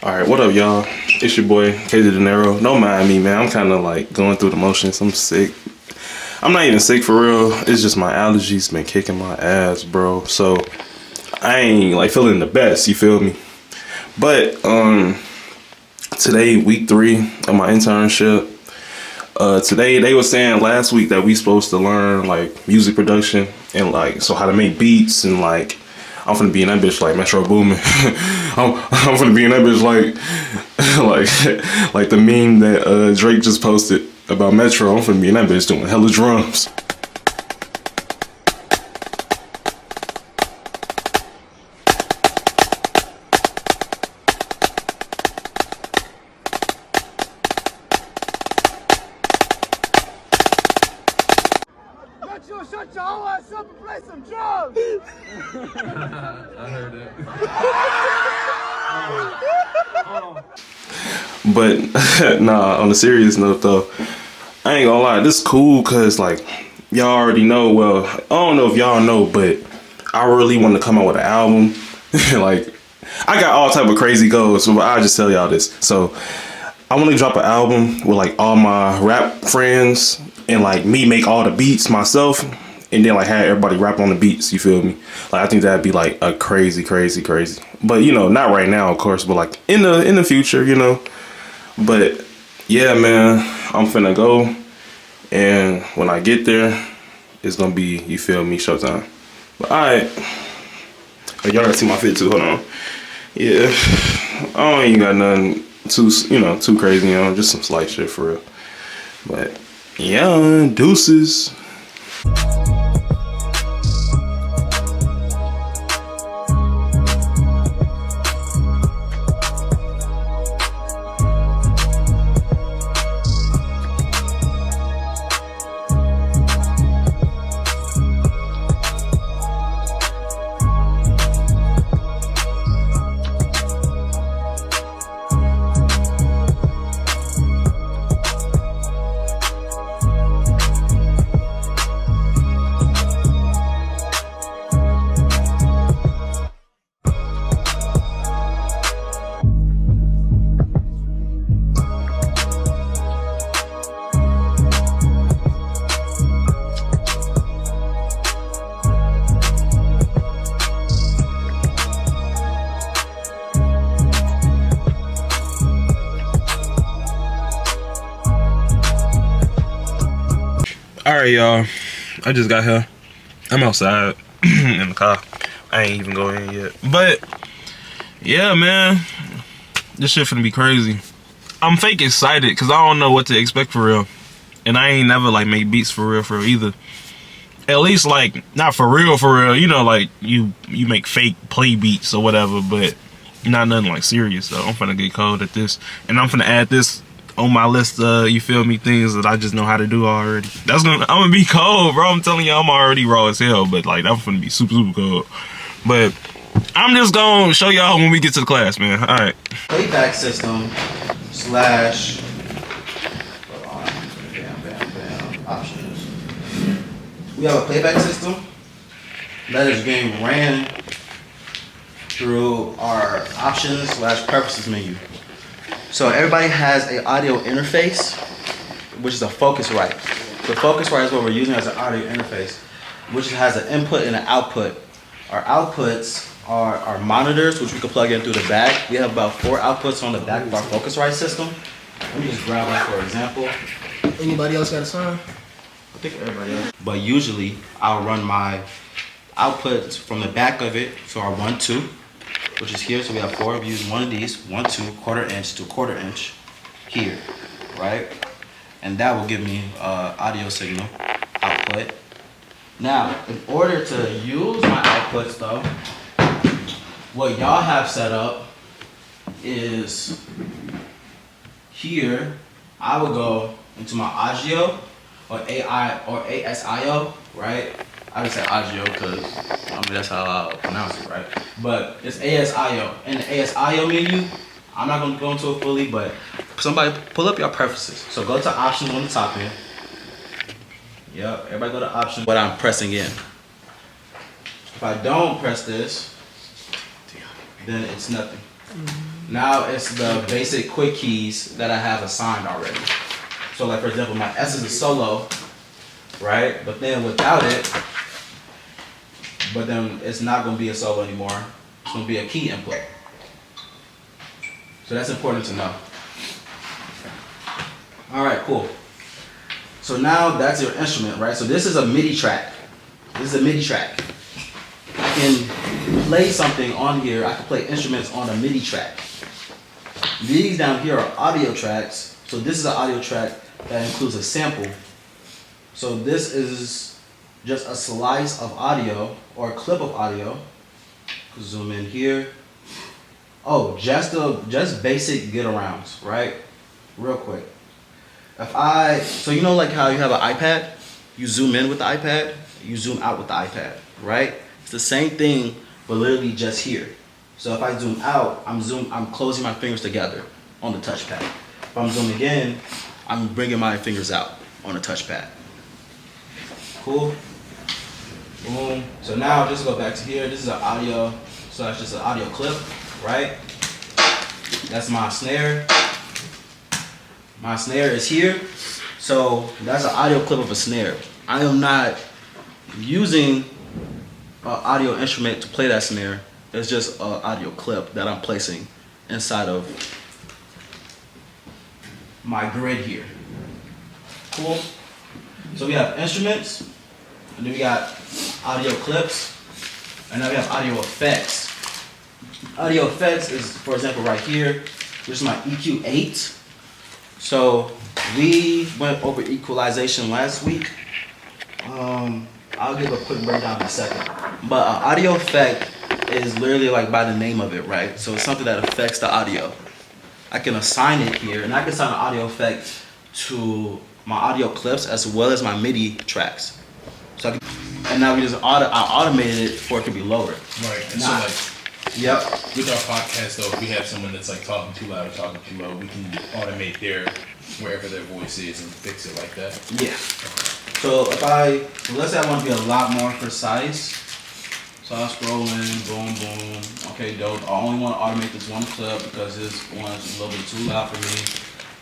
Alright, what up, y'all? It's your boy, KJ Dinero. Don't mind me, man. I'm kind of like going through the motions. I'm sick. I'm not even sick for real. It's just my allergies been kicking my ass, bro. So I ain't like feeling the best, you feel me? But today, week 3 of my internship. Today they were saying last week that we supposed to learn like music production and like so how to make beats and like I'm finna be in that bitch like Metro Boomin. I'm finna be in that bitch like the meme that Drake just posted about Metro. I'm finna be in that bitch doing hella drums. Metro, shut your whole ass up and play some drums! I heard it. But nah, on a serious note though, I ain't gonna lie, this is cool cause like y'all already know, well, I don't know if y'all know, but I really want to come out with an album. Like I got all type of crazy goals, but I'll just tell y'all this. So I want to drop an album with like all my rap friends and like me make all the beats myself and then like have everybody rap on the beats, you feel me? Like I think that'd be like a crazy. But you know, not right now of course, but like in the future, you know. But yeah, man, I'm finna go and when I get there, it's gonna be, you feel me, showtime. But alright. Y'all gotta see my fit too, hold on. Yeah, I don't even got nothing too crazy, you know, just some slight shit for real. But yeah, deuces. Alright, y'all. I just got here. I'm outside in the car. I ain't even going in yet. But yeah, man, this shit finna be crazy. I'm fake excited because I don't know what to expect for real. And I ain't never like make beats for real either. At least like not for real, you know, like you make fake play beats or whatever, but not nothing like serious. So I'm finna get cold at this. And I'm finna add this on my list of, you feel me, things that I just know how to do already. I'm gonna be cold, bro. I'm telling you, I'm already raw as hell, but like I'm finna be super cold. But I'm just gonna show y'all when we get to the class, man. All right. Playback system slash options. We have a playback system that is being ran through our options slash preferences menu. So everybody has an audio interface, which is a Focusrite. The Focusrite is what we're using as an audio interface, which has an input and an output. Our outputs are our monitors, which we can plug in through the back. We have about 4 outputs on the back of our Focusrite system. Let me just grab one for example. Anybody else got a sign? I think everybody else. But usually, I'll run my outputs from the back of it, so our 1, 2. Which is here, so we have 4 views, one of these, 1, 2, 1/4 inch to 1/4 inch here, right? And that will give me audio signal output. Now, in order to use my outputs though, what y'all have set up is here, I will go into my Agio or AI or ASIO, right? I would say Agio because that's how I pronounce it, right? But it's ASIO. In the ASIO menu, I'm not gonna go into it fully, but somebody pull up your preferences. So go to options on the top here. Yep, everybody go to options. What I'm pressing in. If I don't press this, then it's nothing. Now it's the basic quick keys that I have assigned already. So like for example, my S is a solo, right? But then without it, it's not gonna be a solo anymore. It's gonna be a key input. So that's important to know. All right, cool. So now that's your instrument, right? So this is a MIDI track. This is a MIDI track. I can play something on here. I can play instruments on a MIDI track. These down here are audio tracks. So this is an audio track that includes a sample. So this is just a slice of audio or a clip of audio. Zoom in here. Oh, just basic get arounds, right? Real quick. So you know like how you have an iPad? You zoom in with the iPad, you zoom out with the iPad, right? It's the same thing, but literally just here. So if I zoom out, I'm closing my fingers together on the touchpad. If I'm zooming in, I'm bringing my fingers out on the touchpad. Cool? Boom. So now just go back to here. This is an audio, so that's just an audio clip, right? That's my snare. My snare is here. So that's an audio clip of a snare. I am not using an audio instrument to play that snare. It's just an audio clip that I'm placing inside of my grid here. Cool? So we have instruments, and then we got audio clips, and now we have audio effects. Audio effects is, for example, right here. This is my EQ8. So we went over equalization last week. I'll give a quick breakdown in a second. But an audio effect is literally like by the name of it, right? So it's something that affects the audio. I can assign it here, and I can assign an audio effect to my audio clips as well as my MIDI tracks. So and now we just I automated it for it to be lowered. Right. And so like, yep. with our podcast though, if we have someone that's like talking too loud or talking too low, we can automate wherever their voice is and fix it like that. Yeah. So let's say I want to be a lot more precise. So I'll scroll in, boom, boom. Okay, dope. I only want to automate this one clip because this one is a little bit too loud for me.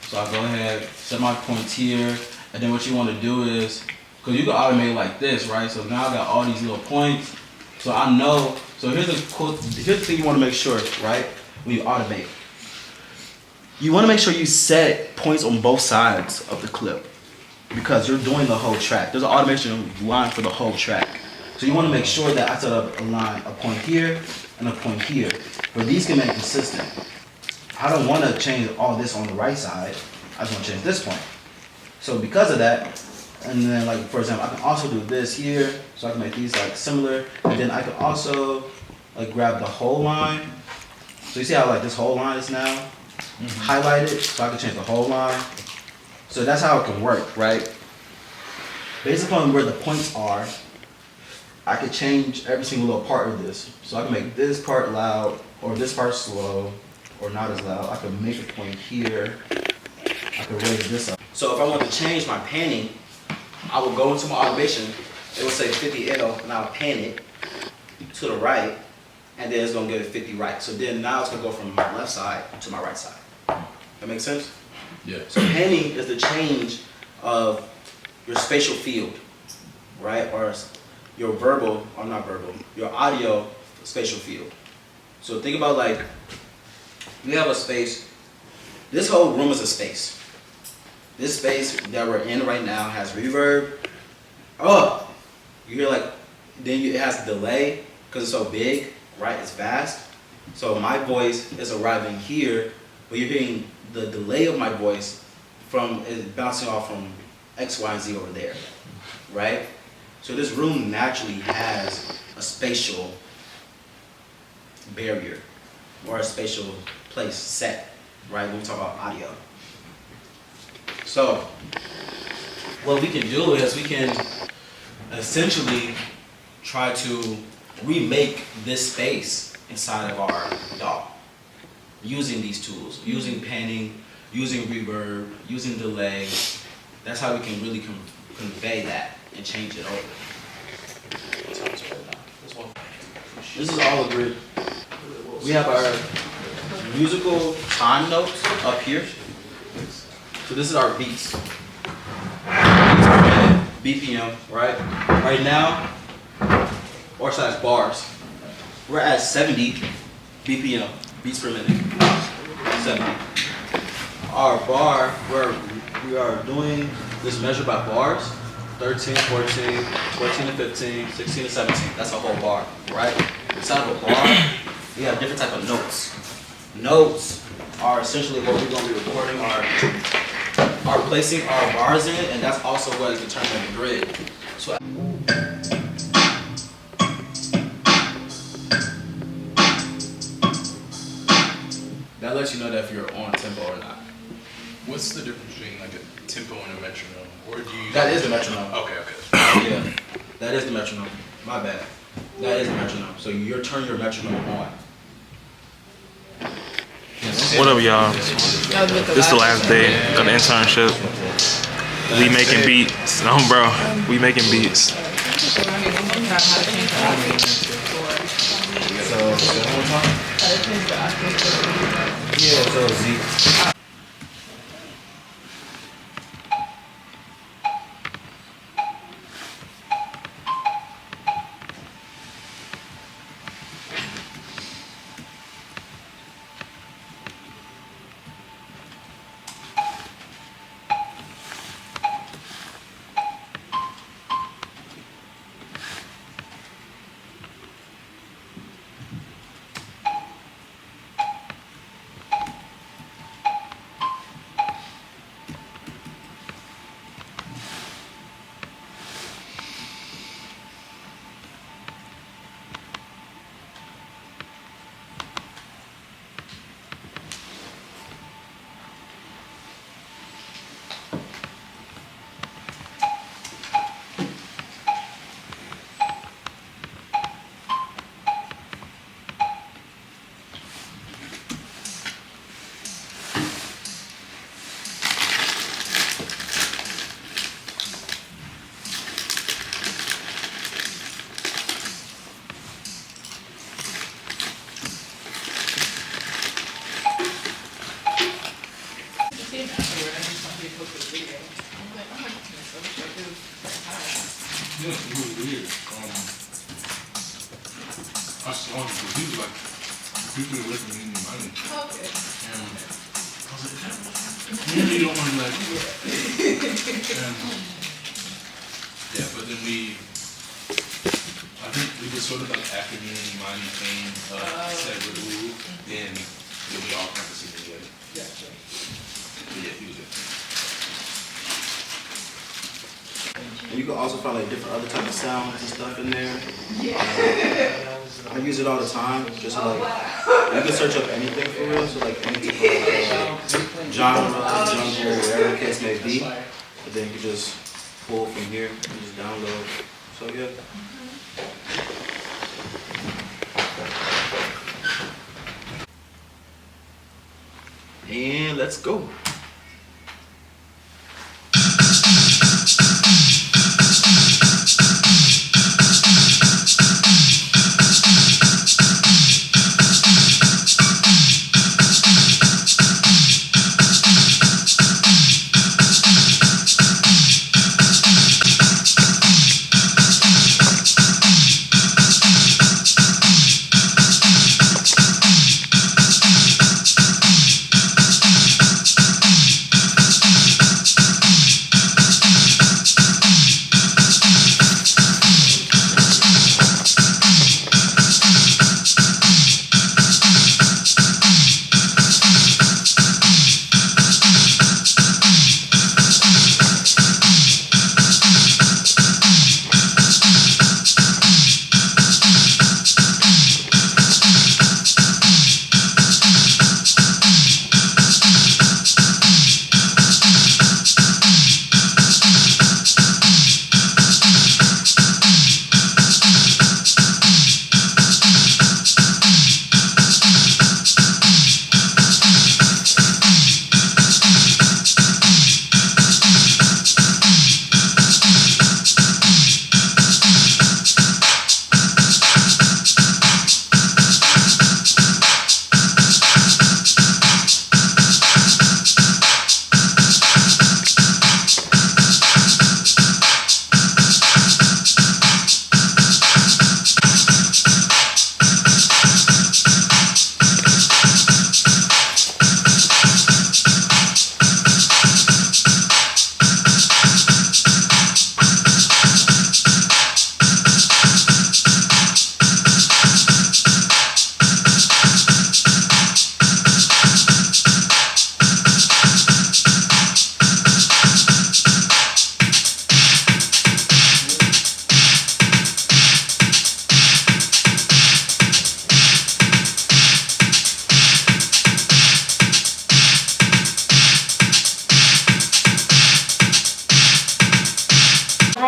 So I'll go ahead, set my points here, and then what you want to do is, because you can automate it like this, right? So now I got all these little points. So I know, so here's the thing you want to make sure, right? When you automate. You want to make sure you set points on both sides of the clip because you're doing the whole track. There's an automation line for the whole track. So you want to make sure that I set up a point here and a point here, but these can be consistent. I don't want to change all this on the right side. I just want to change this point. So because of that, and then like for example, I can also do this here, so I can make these like similar, and then I can also like grab the whole line. So you see how like this whole line is now highlighted, so I can change the whole line. So that's how it can work, right? Based upon where the points are, I could change every single little part of this. So I can make this part loud, or this part slow, or not as loud. I can make a point here. I can raise this up. So if I want to change my panning, I will go into my automation. It will say 50L, and I'll pan it to the right, and then it's gonna give it 50 right. So then now it's gonna go from my left side to my right side. That makes sense? Yeah. So panning is the change of your spatial field, right? Or your verbal, or not verbal, your audio spatial field. So think about like, we have a space, this whole room is a space. This space that we're in right now has reverb. Oh, you hear like, then it has delay because it's so big, right? It's vast. So my voice is arriving here, but you're hearing the delay of my voice is bouncing off from X, Y, and Z over there, right? So this room naturally has a spatial barrier or a spatial place set, right? When we talk about audio. So what we can do is we can essentially try to remake this space inside of our DAW using these tools, using panning, using reverb, using delay. That's how we can really convey that and change it over. This is all a grid. We have our musical time notes up here. So this is our beats. Beats per minute, BPM, right? Right now, or slash bars. We're at 70 BPM, beats per minute. 70. Our bar, we are doing this measure by bars. 13, 14, 14 to 15, 16 to 17. That's a whole bar, right? Inside of a bar, we have different type of notes. Notes are essentially what we're going to be recording our placing our bars in, and that's also what is determining the grid. So that lets you know that if you're on tempo or not. What's the difference between like a tempo and a metronome? Or do you? That is the metronome. Okay. Yeah, that is the metronome. My bad. That is the metronome. So you turn your metronome on. What up, y'all? This the last day of the internship. We making beats. No, bro. We making beats. So, say it one more time? Yeah, so Z. Yeah, it was weird. I saw him because he was like, people are looking in your money. Okay. And I was like, you don't want to like, yeah, but then I think we just sort of like after me and Imani came, said we're the rule, then we all kind of see together. Gotcha. But yeah, he was good. And you can also find like different other type of sounds and stuff in there. I use it all the time, just like you can search up anything for real, so like any type of genre, jungle, whatever the case may be. But then you can just pull from here and just download. So yeah. And let's go.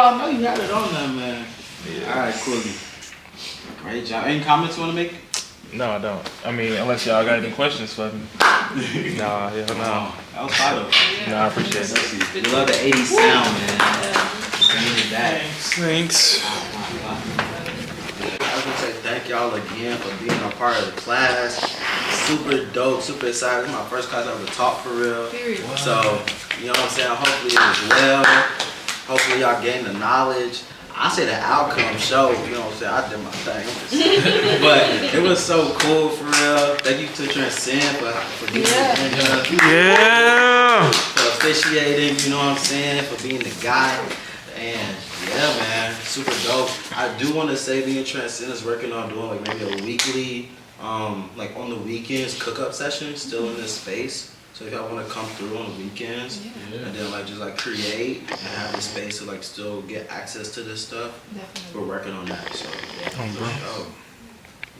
I know you had it on there, man. Yeah. All right, cool. Great job. Any comments you want to make? No, I don't. I mean, unless y'all got any questions for me. Nah, yeah, no. That was fire. No, I appreciate it. We love the 80s sound, man. Bringing it back. Thanks. I was gonna say thank y'all again for being a part of the class. Super dope, super excited. This is my first class I ever taught for real. So, you know what I'm saying? Hopefully it was well. Hopefully y'all gain the knowledge. I say the outcome show, you know what I'm saying? I did my thing. But it was so cool for real. Thank you to Transcend for being Yeah. for officiating, you know what I'm saying? For being the guy. And yeah, man, super dope. I do want to say me and Transcend is working on doing like maybe a weekly, like on the weekends cook-up session still in this space. So if y'all want to come through on the weekends and then like just like create and have the space to like still get access to this stuff, we're working on that. So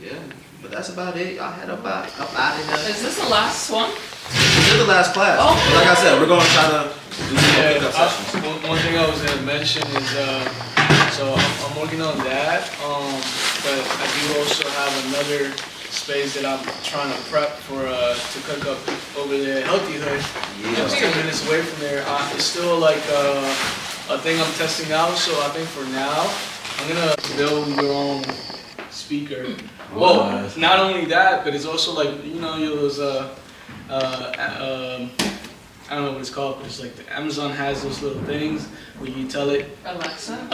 yeah, but that's about it. Y'all head up out of here. Is this the last one? This is the last class. Oh, but like I said, we're going to try to do some pickup sessions. One thing I was gonna mention is so I'm working on that. But I do also have another space that I'm trying to prep for to cook up over there, Healthy Hood. Yeah. Just 10 minutes away from there. It's still like a thing I'm testing out. So I think for now, I'm gonna build your own speaker. Well, not only that, but it's also like those I don't know what it's called, but it's like Amazon has those little things where you tell it. Alexa,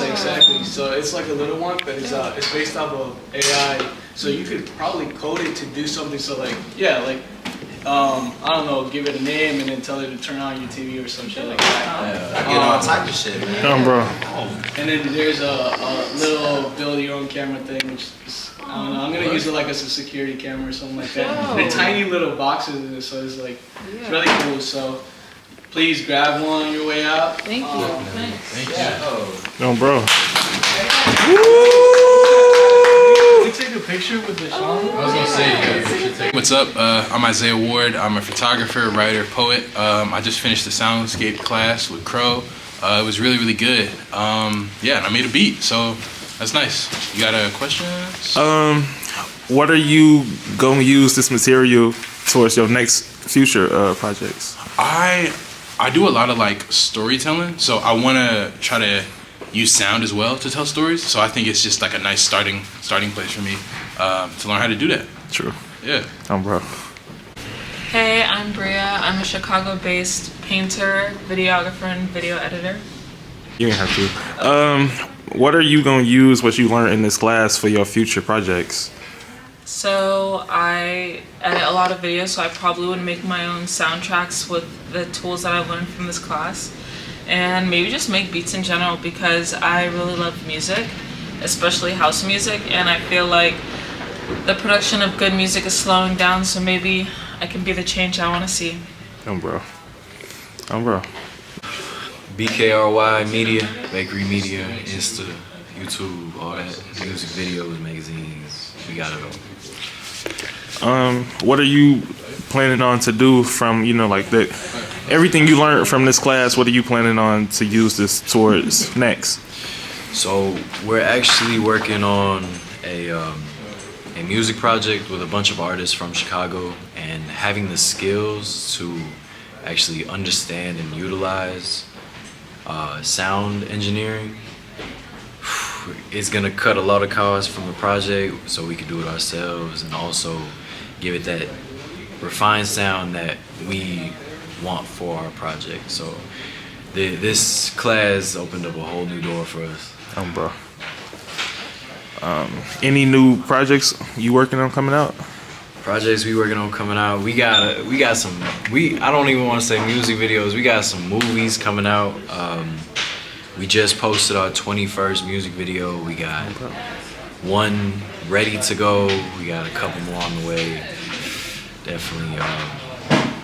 exactly. So it's like a little one, but it's based off of AI. So you could probably code it to do something. So like, yeah, like, I don't know, give it a name and then tell it to turn on your TV or some shit like that. I get all type of shit, man. Come, bro. And then there's a little build your own camera thing, which is, I don't know, I'm gonna use it like as a security camera or something like that. They're tiny little boxes in it, so it's like, it's really cool. So please grab one on your way out. Thank you. Thanks. Thank you. No, bro. Can we take a picture with the song? I was gonna say, you should take. What's up? I'm Isaiah Ward. I'm a photographer, writer, poet. I just finished the soundscape class with Crow. It was really, really good. Yeah, and I made a beat, so that's nice. You got a question? What are you gonna use this material towards your next future projects? I do a lot of like storytelling, so I want to try to use sound as well to tell stories. So I think it's just like a nice starting place for me to learn how to do that. True. Yeah. Bro. Hey, I'm Bria. I'm a Chicago-based painter, videographer, and video editor. You didn't have to. What are you gonna use what you learned in this class for your future projects? So I edit a lot of videos, so I probably would make my own soundtracks with the tools that I learned from this class. And maybe just make beats in general because I really love music, especially house music, and I feel like the production of good music is slowing down, so maybe I can be the change I want to see. Bro. BKRY Media, Bakery Media, Insta, YouTube, all that, music videos, magazines, we got it all. What are you planning on to do from, like that, everything you learned from this class, what are you planning on to use this towards next? So we're actually working on a music project with a bunch of artists from Chicago, and having the skills to actually understand and utilize sound engineering is gonna cut a lot of costs from the project, so we can do it ourselves and also give it that refined sound that we want for our project. So this class opened up a whole new door for us. Bro. Any new projects you working on coming out? Projects we working on coming out. We got some. I don't even want to say music videos. We got some movies coming out. We just posted our 21st music video. We got one ready to go. We got a couple more on the way. Definitely.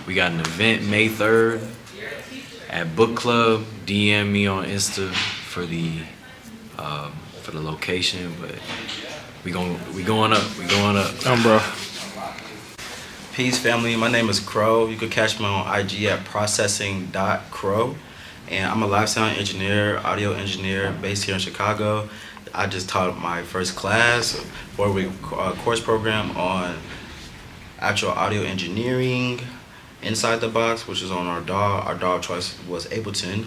We got an event May 3rd at Book Club. DM me on Insta for the location, but we going up. Bro. Peace, family. My name is Crow. You could catch me on IG at processing.crow. and I'm a live sound engineer, audio engineer based here in Chicago. I just taught my first class, 4-week course program on actual audio engineering inside the box, which is on our DAW. Our DAW choice was Ableton.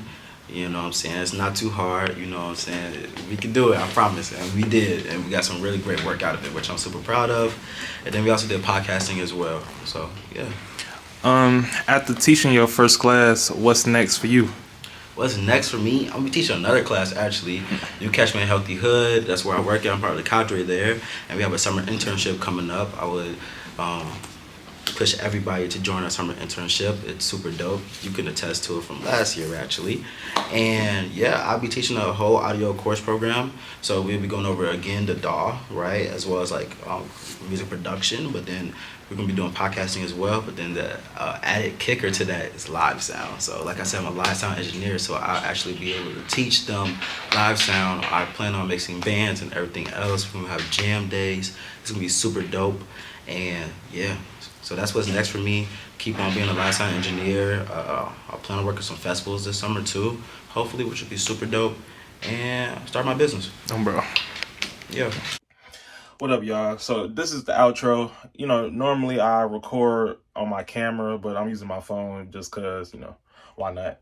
You know what I'm saying? It's not too hard, you know what I'm saying? We can do it, I promise. And we did, and we got some really great work out of it, which I'm super proud of. And then we also did podcasting as well. So, yeah. After teaching your first class, what's next for you? What's next for me? I'm gonna be teaching another class actually. You catch me in Healthy Hood. That's where I work at. I'm part of the cadre there. And we have a summer internship coming up. I would push everybody to join our summer internship. It's super dope. You can attest to it from last year actually. And yeah, I'll be teaching a whole audio course program. So we'll be going over again the DAW, right? As well as like music production, but then we're gonna be doing podcasting as well. But then the added kicker to that is live sound. So like I said, I'm a live sound engineer, so I'll actually be able to teach them live sound. I plan on mixing bands and everything else. We're gonna have jam days. It's gonna be super dope. And yeah, so that's what's next for me. Keep on being a live sound engineer. I plan on working some festivals this summer too, hopefully, which will be super dope. And start my business. Bro. Yeah. What up, y'all? So this is the outro. You know, normally I record on my camera, but I'm using my phone just cause, you know, why not?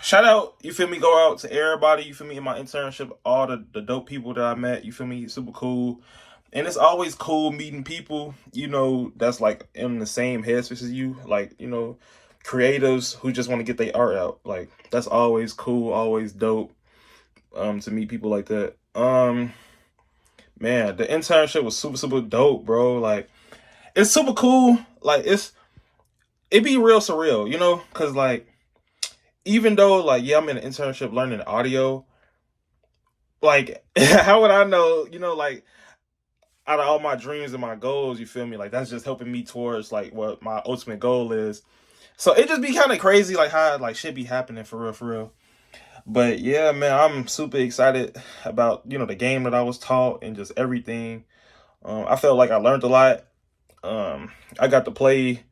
Shout out, you feel me, go out to everybody, you feel me, in my internship, all the dope people that I met, you feel me, super cool. And it's always cool meeting people, you know, that's like in the same headspace as you, like, you know, creatives who just want to get their art out. Like, that's always cool, always dope, to meet people like that. Man, the internship was super, super dope, bro. Like, it's super cool. Like, it be real surreal, you know? Because, like, even though, like, yeah, I'm in an internship learning audio, like, how would I know, you know, like, out of all my dreams and my goals, you feel me? Like, that's just helping me towards, like, what my ultimate goal is. So, it just be kind of crazy, like, how, like, shit be happening for real, for real. But, yeah, man, I'm super excited about, you know, the game that I was taught and just everything. I felt like I learned a lot. I got to play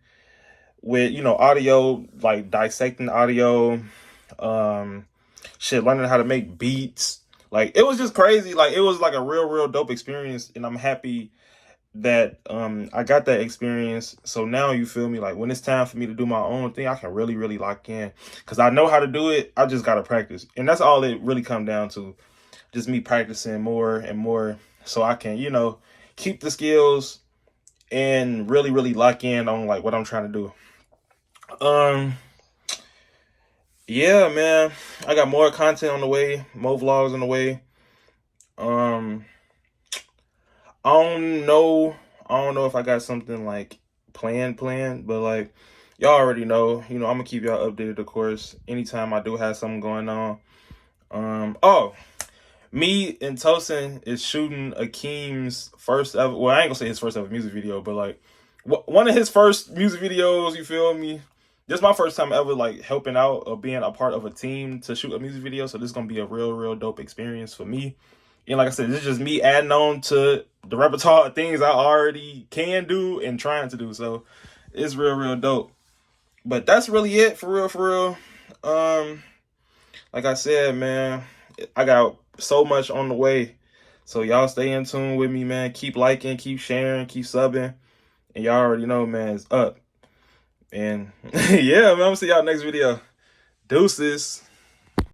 with, you know, audio, like dissecting audio, learning how to make beats. Like, it was just crazy. Like, it was like a real, real dope experience. And I'm happy that I got that experience. So now, you feel me, like, when it's time for me to do my own thing, I can really, really lock in. Because I know how to do it. I just got to practice. And that's all it really come down to. Just me practicing more and more so I can, you know, keep the skills and really, really lock in on, like, what I'm trying to do. Yeah, man, I got more content on the way, more vlogs on the way. I don't know if I got something like planned, but like, y'all already know, you know, I'm gonna keep y'all updated, of course, anytime I do have something going on. Me and Tosin is shooting Akeem's first ever, well, I ain't gonna say his first ever music video, but like one of his first music videos, you feel me? This is my first time ever like helping out or being a part of a team to shoot a music video. So this is gonna be a real, real dope experience for me. And like I said, this is just me adding on to the repertoire of things I already can do and trying to do. So it's real, real dope. But that's really it for real, for real. Like I said, man, I got so much on the way. So y'all stay in tune with me, man. Keep liking, keep sharing, keep subbing. And y'all already know, man, it's up. And yeah, man, I'm gonna see y'all next video. Deuces.